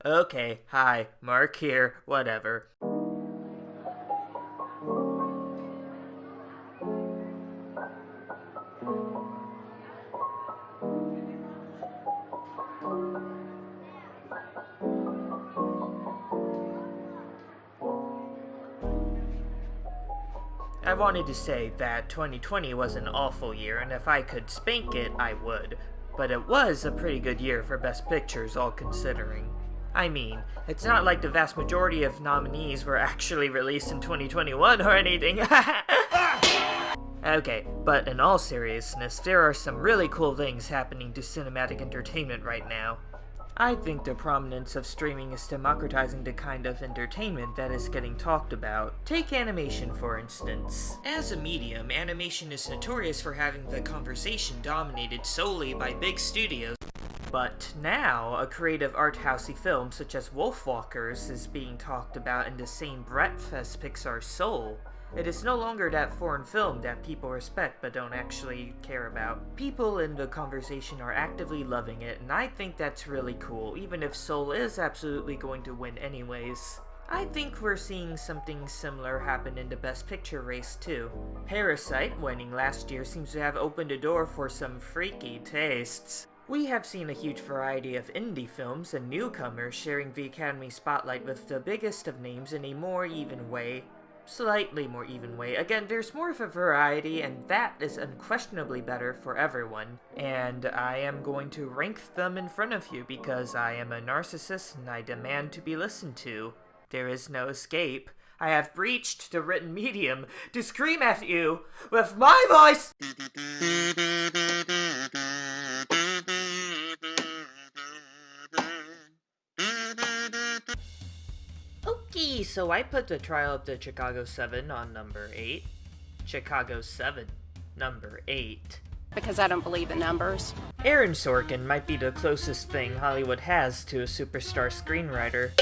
Okay, hi, Mark here, whatever. I wanted to say that 2020 was an awful year, and if I could spank it, I would. But it was a pretty good year for Best Pictures, all considering. I mean, it's not like the vast majority of nominees were actually released in 2021 or anything. Okay, but in all seriousness, there are some really cool things happening to cinematic entertainment right now. I think the prominence of streaming is democratizing the kind of entertainment that is getting talked about. Take animation, for instance. As a medium, animation is notorious for having the conversation dominated solely by big studios. But now, a creative art housey film such as Wolfwalkers is being talked about in the same breadth as Pixar's Soul. It is no longer that foreign film that people respect but don't actually care about. People in the conversation are actively loving it, and I think that's really cool, even if Soul is absolutely going to win anyways. I think we're seeing something similar happen in the Best Picture race too. Parasite, winning last year, seems to have opened a door for some freaky tastes. We have seen a huge variety of indie films and newcomers sharing the Academy spotlight with the biggest of names in a more even way. Slightly more even way. Again, there's more of a variety, and that is unquestionably better for everyone. And I am going to rank them in front of you because I am a narcissist and I demand to be listened to. There is no escape. I have breached the written medium to scream at you with my voice! Okay, so I put The Trial of the Chicago 7 on number 8. Chicago 7, number 8. Because I don't believe in numbers. Aaron Sorkin might be the closest thing Hollywood has to a superstar screenwriter.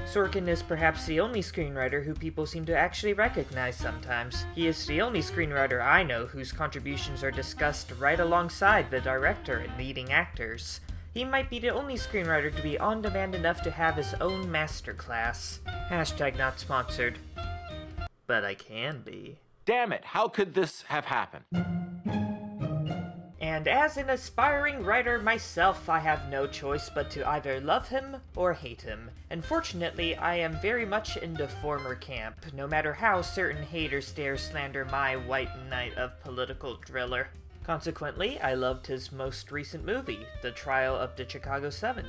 Sorkin is perhaps the only screenwriter who people seem to actually recognize sometimes. He is the only screenwriter I know whose contributions are discussed right alongside the director and leading actors. He might be the only screenwriter to be on demand enough to have his own masterclass. Hashtag not sponsored. But I can be. Damn it, how could this have happened? And as an aspiring writer myself, I have no choice but to either love him or hate him. And fortunately, I am very much in the former camp, no matter how certain haters dare slander my white knight of political driller. Consequently, I loved his most recent movie, The Trial of the Chicago 7.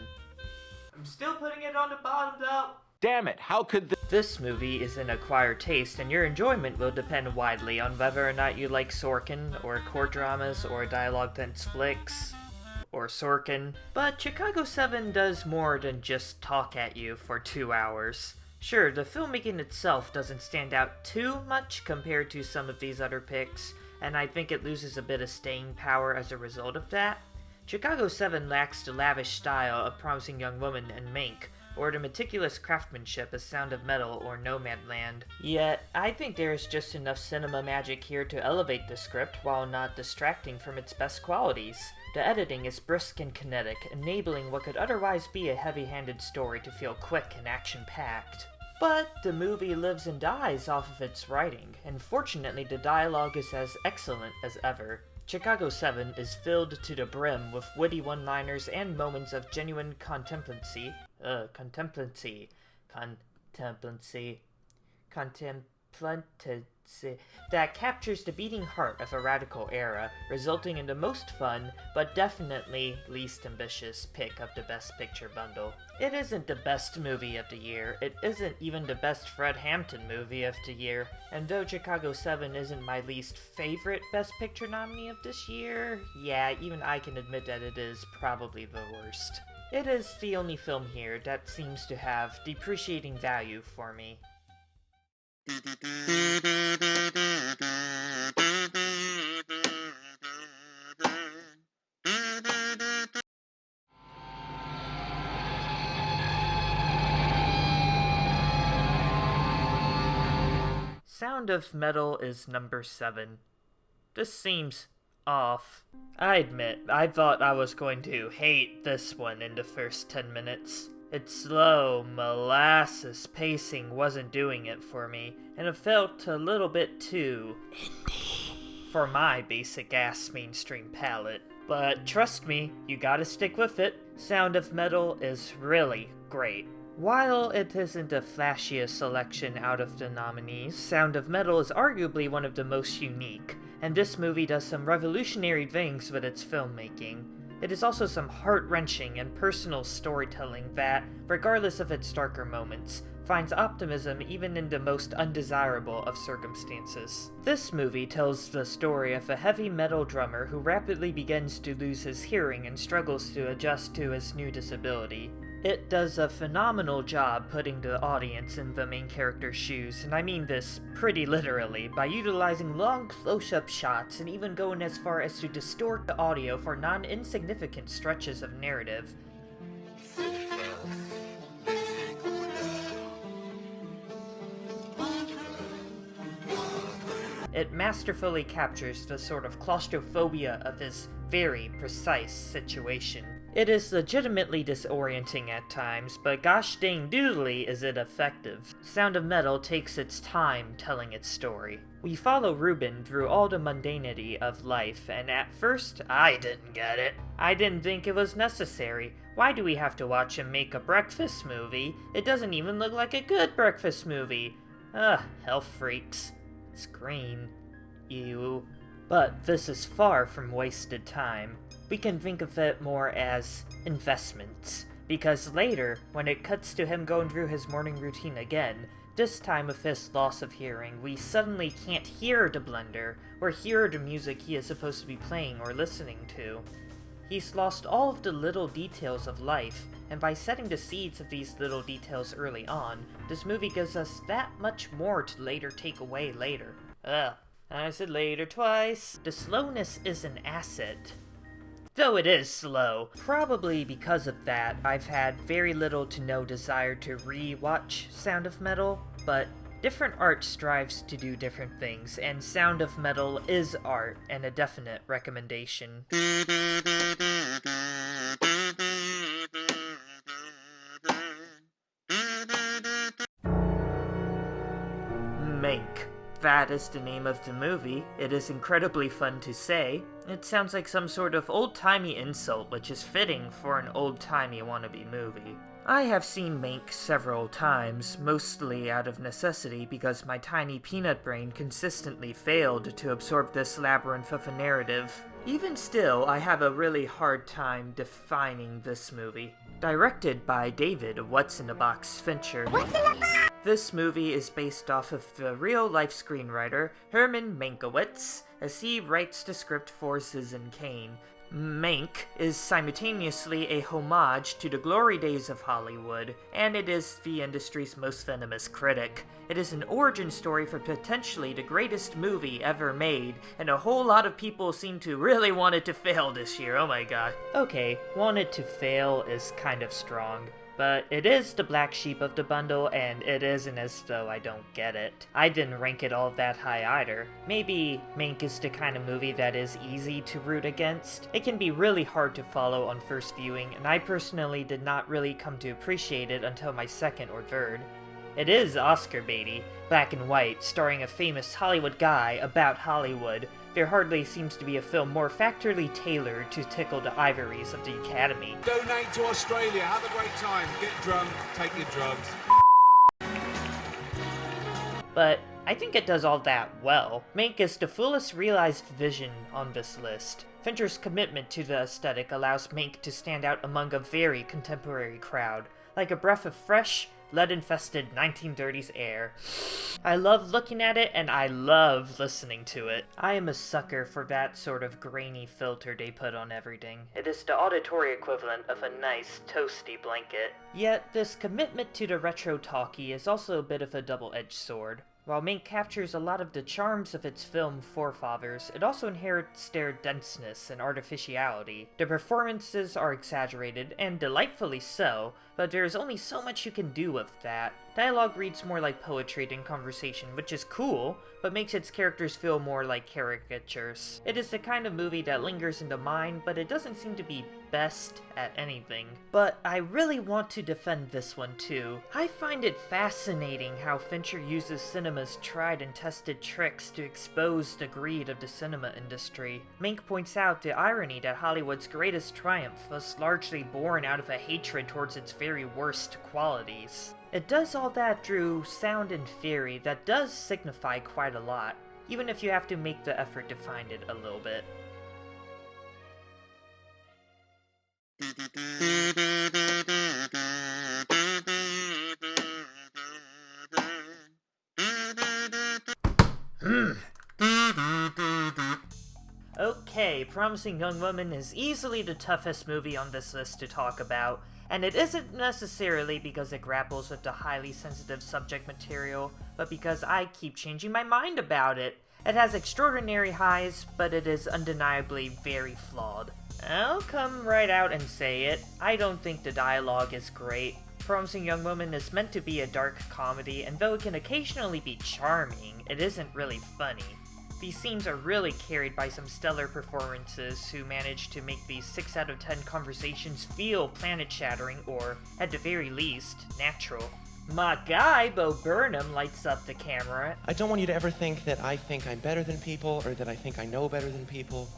I'm still putting it on the bottom though. Damn it, how could This movie is an acquired taste, and your enjoyment will depend widely on whether or not you like Sorkin, or court dramas, or dialogue-dense flicks, or Sorkin. But Chicago 7 does more than just talk at you for 2 hours. Sure, the filmmaking itself doesn't stand out too much compared to some of these other picks, and I think it loses a bit of staying power as a result of that. Chicago 7 lacks the lavish style of Promising Young Woman and Mank, or the meticulous craftsmanship of Sound of Metal or Nomadland. Yet, I think there is just enough cinema magic here to elevate the script while not distracting from its best qualities. The editing is brisk and kinetic, enabling what could otherwise be a heavy-handed story to feel quick and action-packed. But the movie lives and dies off of its writing, and fortunately the dialogue is as excellent as ever. Chicago 7 is filled to the brim with witty one-liners and moments of genuine contemplancy that captures the beating heart of a radical era, resulting in the most fun, but definitely least ambitious pick of the Best Picture bundle. It isn't the best movie of the year, it isn't even the best Fred Hampton movie of the year, and though Chicago 7 isn't my least favorite Best Picture nominee of this year, yeah, even I can admit that it is probably the worst. It is the only film here that seems to have depreciating value for me. Sound of Metal is number 7. This seems off. I admit, I thought I was going to hate this one in the first 10 minutes. Its slow, molasses pacing wasn't doing it for me, and it felt a little bit too indie for my basic-ass mainstream palate. But trust me, you gotta stick with it. Sound of Metal is really great. While it isn't the flashiest selection out of the nominees, Sound of Metal is arguably one of the most unique, and this movie does some revolutionary things with its filmmaking. It is also some heart-wrenching and personal storytelling that, regardless of its darker moments, finds optimism even in the most undesirable of circumstances. This movie tells the story of a heavy metal drummer who rapidly begins to lose his hearing and struggles to adjust to his new disability. It does a phenomenal job putting the audience in the main character's shoes, and I mean this pretty literally, by utilizing long close-up shots and even going as far as to distort the audio for non-insignificant stretches of narrative. It masterfully captures the sort of claustrophobia of his very precise situation. It is legitimately disorienting at times, but gosh dang doodly is it effective. Sound of Metal takes its time telling its story. We follow Ruben through all the mundanity of life, and at first, I didn't get it. I didn't think it was necessary. Why do we have to watch him make a breakfast movie? It doesn't even look like a good breakfast movie. Ugh, health freaks. It's green. Ew. But this is far from wasted time. We can think of it more as investments, because later, when it cuts to him going through his morning routine again, this time with his loss of hearing, we suddenly can't hear the blender, or hear the music he is supposed to be playing or listening to. He's lost all of the little details of life, and by setting the seeds of these little details early on, this movie gives us that much more to later take away later. Ugh, I said later twice. The slowness is an asset. Though it is slow. Probably because of that, I've had very little to no desire to re-watch Sound of Metal, but different art strives to do different things, and Sound of Metal is art, and a definite recommendation. Mank. That is the name of the movie. It is incredibly fun to say. It sounds like some sort of old-timey insult, which is fitting for an old-timey wannabe movie. I have seen Mank several times, mostly out of necessity because my tiny peanut brain consistently failed to absorb this labyrinth of a narrative. Even still, I have a really hard time defining this movie. Directed by David What's-in-the-Box Fincher. This movie is based off of the real-life screenwriter Herman Mankiewicz, as he writes the script for Citizen Kane. Mank is simultaneously a homage to the glory days of Hollywood, and it is the industry's most venomous critic. It is an origin story for potentially the greatest movie ever made, and a whole lot of people seem to really want it to fail this year, oh my god. Okay, want it to fail is kind of strong. But it is the black sheep of the bundle, and it isn't as though I don't get it. I didn't rank it all that high either. Maybe Mank is the kind of movie that is easy to root against. It can be really hard to follow on first viewing, and I personally did not really come to appreciate it until my second or third. It is Oscar baity, black and white, starring a famous Hollywood guy about Hollywood. There hardly seems to be a film more factually tailored to tickle the ivories of the Academy. Donate to Australia, have a great time, get drunk, take your drugs. But I think it does all that well. Mank is the fullest realized vision on this list. Fincher's commitment to the aesthetic allows Mank to stand out among a very contemporary crowd, like a breath of fresh, lead-infested 1930s air. I love looking at it, and I love listening to it. I am a sucker for that sort of grainy filter they put on everything. It is the auditory equivalent of a nice, toasty blanket. Yet, this commitment to the retro talkie is also a bit of a double-edged sword. While Mank captures a lot of the charms of its film forefathers, it also inherits their denseness and artificiality. The performances are exaggerated, and delightfully so, but there's only so much you can do with that. Dialogue reads more like poetry than conversation, which is cool, but makes its characters feel more like caricatures. It is the kind of movie that lingers in the mind, but it doesn't seem to be best at anything. But I really want to defend this one too. I find it fascinating how Fincher uses cinema's tried and tested tricks to expose the greed of the cinema industry. Mink points out the irony that Hollywood's greatest triumph was largely born out of a hatred towards its very worst qualities. It does all that through sound and theory that does signify quite a lot, even if you have to make the effort to find it a little bit. Okay, Promising Young Woman is easily the toughest movie on this list to talk about, and it isn't necessarily because it grapples with the highly sensitive subject material, but because I keep changing my mind about it. It has extraordinary highs, but it is undeniably very flawed. I'll come right out and say it. I don't think the dialogue is great. Promising Young Woman is meant to be a dark comedy, and though it can occasionally be charming, it isn't really funny. These scenes are really carried by some stellar performances who manage to make these 6 out of 10 conversations feel planet-shattering or, at the very least, natural. My guy, Bo Burnham, lights up the camera. I don't want you to ever think that I think I'm better than people or that I think I know better than people.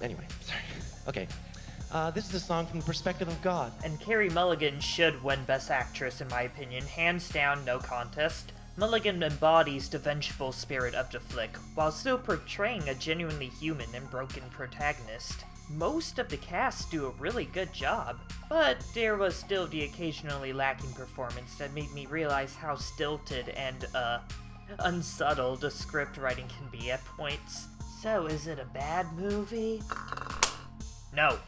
Anyway, sorry. Okay. This is a song from the perspective of God. And Carey Mulligan should win Best Actress in my opinion, hands down, no contest. Mulligan embodies the vengeful spirit of the flick, while still portraying a genuinely human and broken protagonist. Most of the cast do a really good job, but there was still the occasionally lacking performance that made me realize how stilted and, unsubtle the script writing can be at points. So is it a bad movie? No.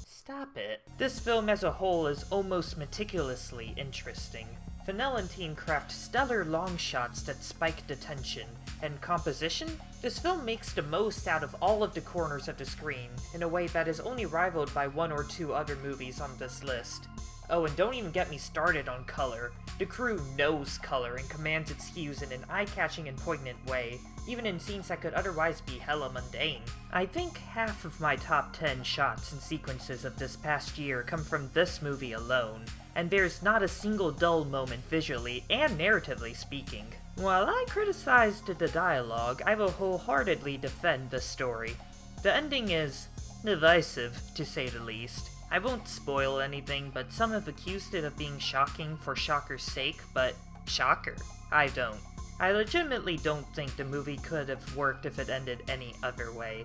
Stop it. This film as a whole is almost meticulously interesting. Fennell and team craft stellar long shots that spike the tension. And composition? This film makes the most out of all of the corners of the screen, in a way that is only rivaled by 1 or 2 other movies on this list. Oh, and don't even get me started on color. The crew knows color and commands its hues in an eye-catching and poignant way, even in scenes that could otherwise be hella mundane. I think half of my top 10 shots and sequences of this past year come from this movie alone, and there's not a single dull moment visually and narratively speaking. While I criticized the dialogue, I will wholeheartedly defend the story. The ending is divisive, to say the least. I won't spoil anything, but some have accused it of being shocking for shocker's sake, but shocker, I don't. I legitimately don't think the movie could have worked if it ended any other way.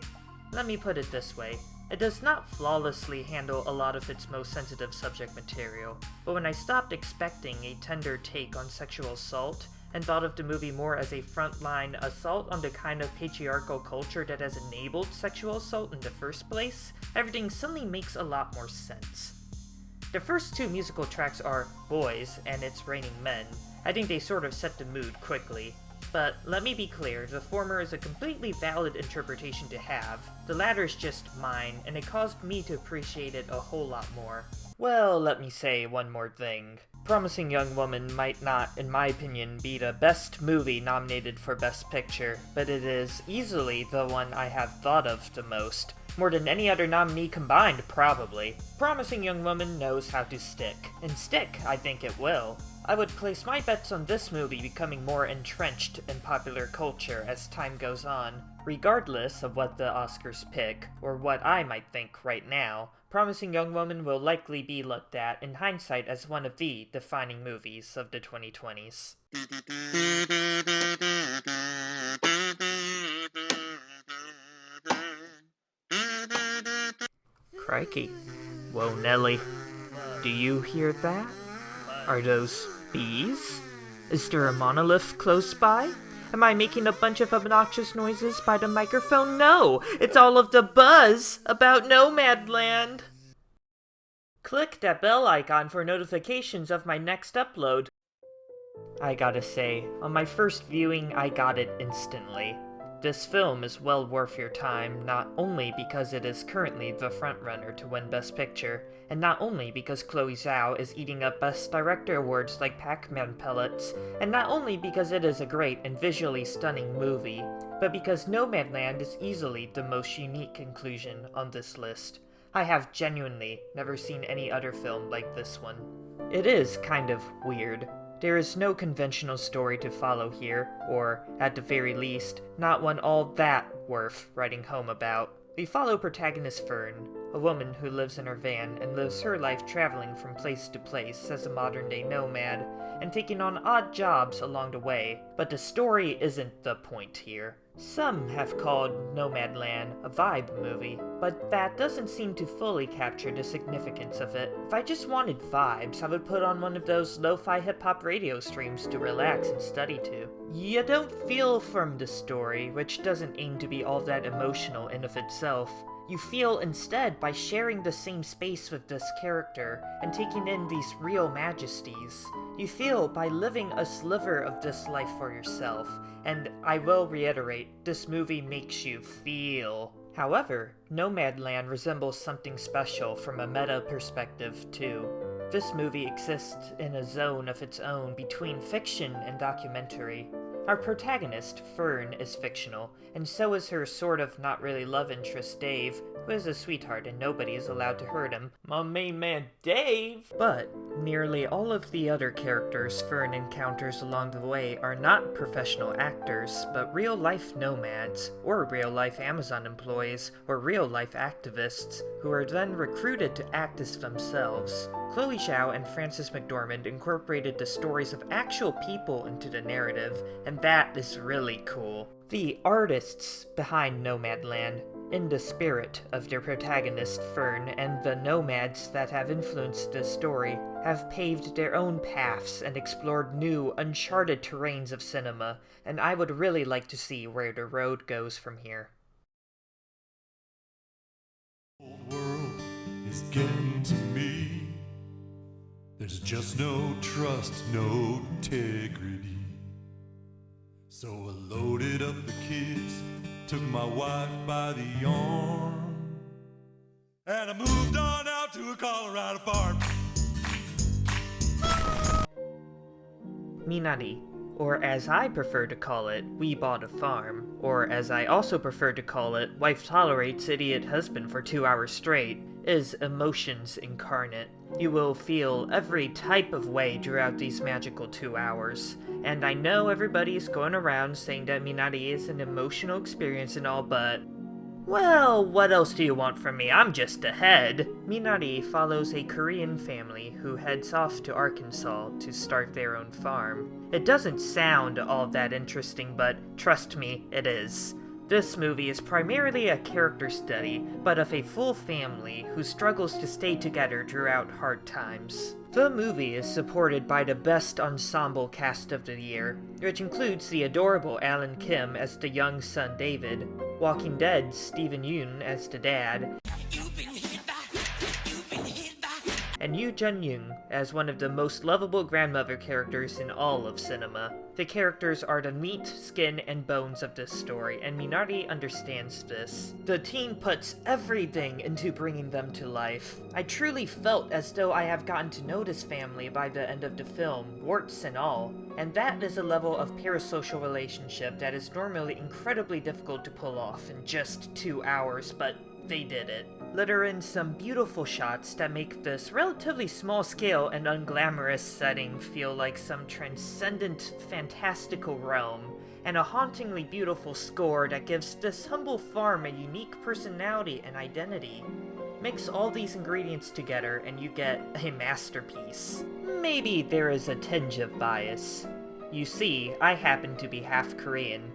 Let me put it this way. It does not flawlessly handle a lot of its most sensitive subject material, but when I stopped expecting a tender take on sexual assault, and thought of the movie more as a frontline assault on the kind of patriarchal culture that has enabled sexual assault in the first place, everything suddenly makes a lot more sense. The first 2 musical tracks are Boys and It's Raining Men. I think they sort of set the mood quickly. But let me be clear, the former is a completely valid interpretation to have. The latter is just mine, and it caused me to appreciate it a whole lot more. Well, let me say one more thing. Promising Young Woman might not, in my opinion, be the best movie nominated for Best Picture, but it is easily the one I have thought of the most. More than any other nominee combined, probably. Promising Young Woman knows how to stick. And stick, I think it will. I would place my bets on this movie becoming more entrenched in popular culture as time goes on. Regardless of what the Oscars pick, or what I might think right now, Promising Young Woman will likely be looked at in hindsight as one of the defining movies of the 2020s. Crikey. Whoa, Nelly. Do you hear that? Are those bees? Is there a monolith close by? Am I making a bunch of obnoxious noises by the microphone? No! It's all of the buzz about Nomadland! Click that bell icon for notifications of my next upload. I gotta say, on my first viewing, I got it instantly. This film is well worth your time, not only because it is currently the frontrunner to win Best Picture, and not only because Chloe Zhao is eating up Best Director awards like Pac-Man pellets, and not only because it is a great and visually stunning movie, but because Nomadland is easily the most unique inclusion on this list. I have genuinely never seen any other film like this one. It is kind of weird. There is no conventional story to follow here, or, at the very least, not one all that worth writing home about. We follow protagonist Fern, a woman who lives in her van and lives her life traveling from place to place as a modern-day nomad, and taking on odd jobs along the way, but the story isn't the point here. Some have called Nomadland a vibe movie, but that doesn't seem to fully capture the significance of it. If I just wanted vibes, I would put on one of those lo-fi hip-hop radio streams to relax and study to. You don't feel from the story, which doesn't aim to be all that emotional in of itself. You feel instead by sharing the same space with this character and taking in these real majesties. You feel by living a sliver of this life for yourself, and I will reiterate, this movie makes you feel. However, Nomadland resembles something special from a meta perspective too. This movie exists in a zone of its own between fiction and documentary. Our protagonist, Fern, is fictional, and so is her sort of not really love interest, Dave, who is a sweetheart and nobody is allowed to hurt him. My main man, Dave! But nearly all of the other characters Fern encounters along the way are not professional actors, but real-life nomads, or real-life Amazon employees, or real-life activists, who are then recruited to act as themselves. Chloe Zhao and Frances McDormand incorporated the stories of actual people into the narrative, and that is really cool. The artists behind Nomadland, in the spirit of their protagonist Fern and the nomads that have influenced this story, have paved their own paths and explored new, uncharted terrains of cinema, and I would really like to see where the road goes from here. Old world is getting to me. There's just no trust, no integrity. So I loaded up the kids, took my wife by the arm, and I moved on out to a Colorado farm. Minari, or as I prefer to call it, We Bought a Farm, or as I also prefer to call it, Wife Tolerates Idiot Husband for 2 hours straight, is emotions incarnate. You will feel every type of way throughout these magical 2 hours, and I know everybody is going around saying that Minari is an emotional experience and all, but well, what else do you want from me? I'm just ahead. Minari follows a Korean family who heads off to Arkansas to start their own farm. It doesn't sound all that interesting, but trust me, it is. This movie is primarily a character study, but of a full family who struggles to stay together throughout hard times. The movie is supported by the best ensemble cast of the year, which includes the adorable Alan Kim as the young son David, Walking Dead's Steven Yeun as the dad, and Yoo Jun-young as one of the most lovable grandmother characters in all of cinema. The characters are the meat, skin, and bones of this story, and Minari understands this. The team puts everything into bringing them to life. I truly felt as though I have gotten to know this family by the end of the film, warts and all, and that is a level of parasocial relationship that is normally incredibly difficult to pull off in just 2 hours, but they did it. Let her in some beautiful shots that make this relatively small scale and unglamorous setting feel like some transcendent, fantastical realm, and a hauntingly beautiful score that gives this humble farm a unique personality and identity. Mix all these ingredients together and you get a masterpiece. Maybe there is a tinge of bias. You see, I happen to be half Korean.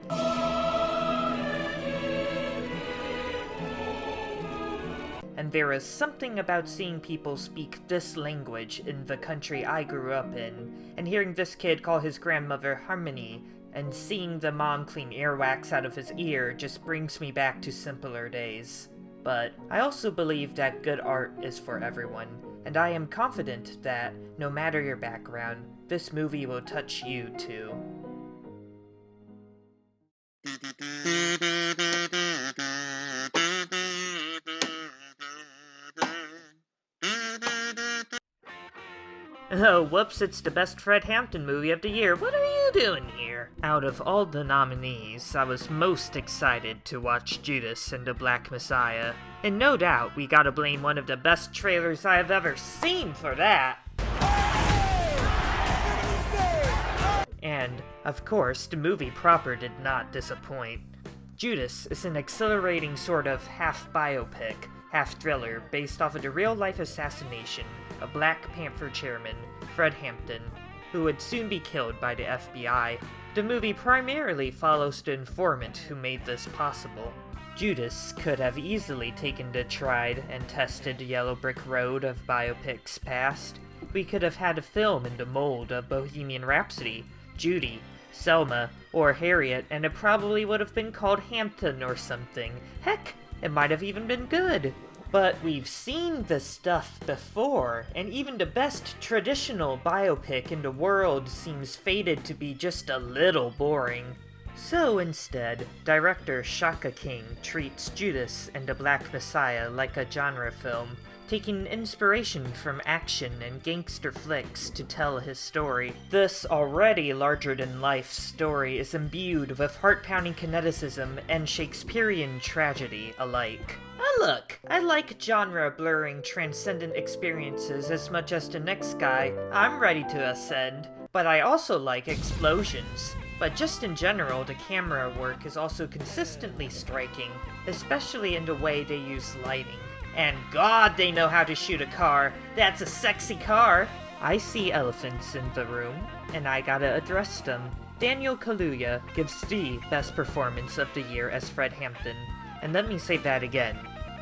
And there is something about seeing people speak this language in the country I grew up in, and hearing this kid call his grandmother Harmony, and seeing the mom clean earwax out of his ear just brings me back to simpler days. But I also believe that good art is for everyone, and I am confident that, no matter your background, this movie will touch you too. Oh, whoops, it's the best Fred Hampton movie of the year. What are you doing here? Out of all the nominees, I was most excited to watch Judas and the Black Messiah. And no doubt, we gotta blame one of the best trailers I have ever seen for that. And, of course, the movie proper did not disappoint. Judas is an exhilarating sort of half biopic, half thriller based off of the real-life assassination of Black Panther chairman Fred Hampton, who would soon be killed by the FBI. The movie primarily follows the informant who made this possible. Judas could have easily taken the tried and tested yellow brick road of biopics past. We could have had a film in the mold of Bohemian Rhapsody, Judy, Selma, or Harriet, and it probably would have been called Hampton or something. Heck, it might have even been good. But we've seen the stuff before, and even the best traditional biopic in the world seems fated to be just a little boring. So instead, director Shaka King treats Judas and the Black Messiah like a genre film, taking inspiration from action and gangster flicks to tell his story. This already larger-than-life story is imbued with heart-pounding kineticism and Shakespearean tragedy alike. Look, I like genre-blurring transcendent experiences as much as the next guy. I'm ready to ascend. But I also like explosions. But just in general, the camera work is also consistently striking, especially in the way they use lighting. And God, they know how to shoot a car. That's a sexy car. I see elephants in the room, and I gotta address them. Daniel Kaluuya gives the best performance of the year as Fred Hampton. And let me say that again.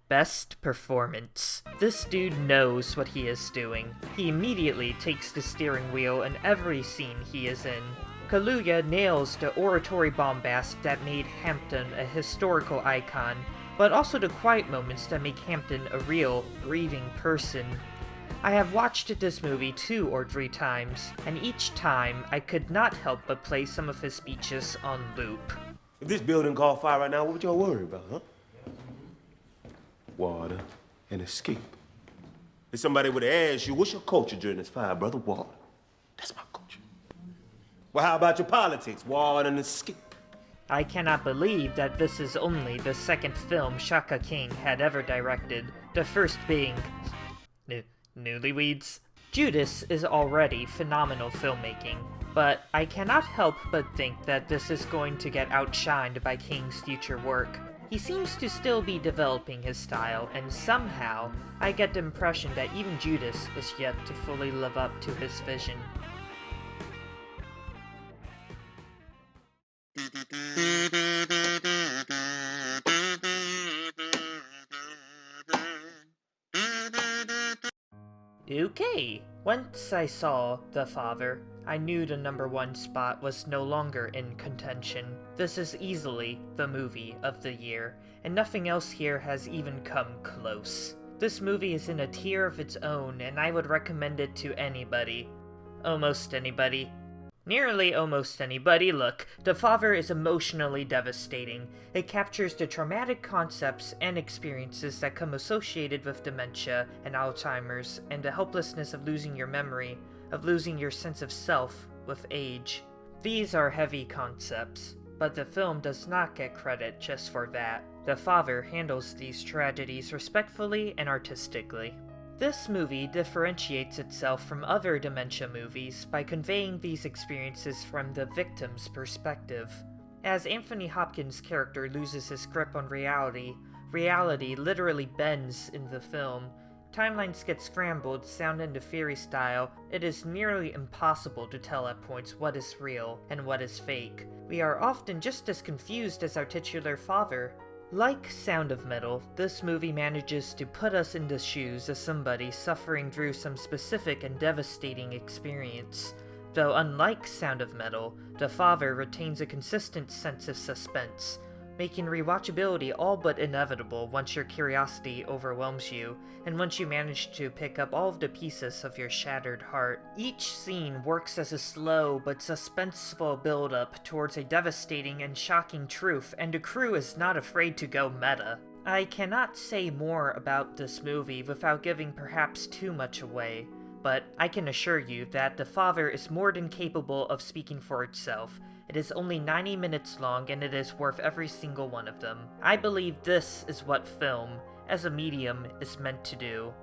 Best performance. This dude knows what he is doing. He immediately takes the steering wheel in every scene he is in. Kaluuya nails the oratory bombast that made Hampton a historical icon, but also the quiet moments that make Hampton a real, breathing person. I have watched this movie 2 or 3 times, and each time I could not help but play some of his speeches on loop. If this building caught fire right now, what would y'all worry about, huh? Water and escape. If somebody would have asked you, what's your culture during this fire, brother? Water. That's my culture. Well, how about your politics? Water and escape. I cannot believe that this is only the second film Shaka King had ever directed, the first being... Newlyweds? Judas is already phenomenal filmmaking, but I cannot help but think that this is going to get outshined by King's future work. He seems to still be developing his style, and somehow, I get the impression that even Judas is yet to fully live up to his vision. Okay, once I saw The Father, I knew the #1 spot was no longer in contention. This is easily the movie of the year, and nothing else here has even come close. This movie is in a tier of its own, and I would recommend it to anybody. Almost anybody. Nearly almost anybody. Look, The Father is emotionally devastating. It captures the traumatic concepts and experiences that come associated with dementia and Alzheimer's, and the helplessness of losing your memory, of losing your sense of self with age. These are heavy concepts, but the film does not get credit just for that. The Father handles these tragedies respectfully and artistically. This movie differentiates itself from other dementia movies by conveying these experiences from the victim's perspective. As Anthony Hopkins' character loses his grip on reality, reality literally bends in the film. Timelines get scrambled, sound into fairy style. It is nearly impossible to tell at points what is real and what is fake. We are often just as confused as our titular father. Like Sound of Metal, this movie manages to put us in the shoes of somebody suffering through some specific and devastating experience. Though unlike Sound of Metal, The Father retains a consistent sense of suspense. making rewatchability all but inevitable once your curiosity overwhelms you, and once you manage to pick up all of the pieces of your shattered heart. Each scene works as a slow but suspenseful build-up towards a devastating and shocking truth, and the crew is not afraid to go meta. I cannot say more about this movie without giving perhaps too much away, but I can assure you that The Father is more than capable of speaking for itself. It is only 90 minutes long, and it is worth every single one of them. I believe this is what film, as a medium, is meant to do.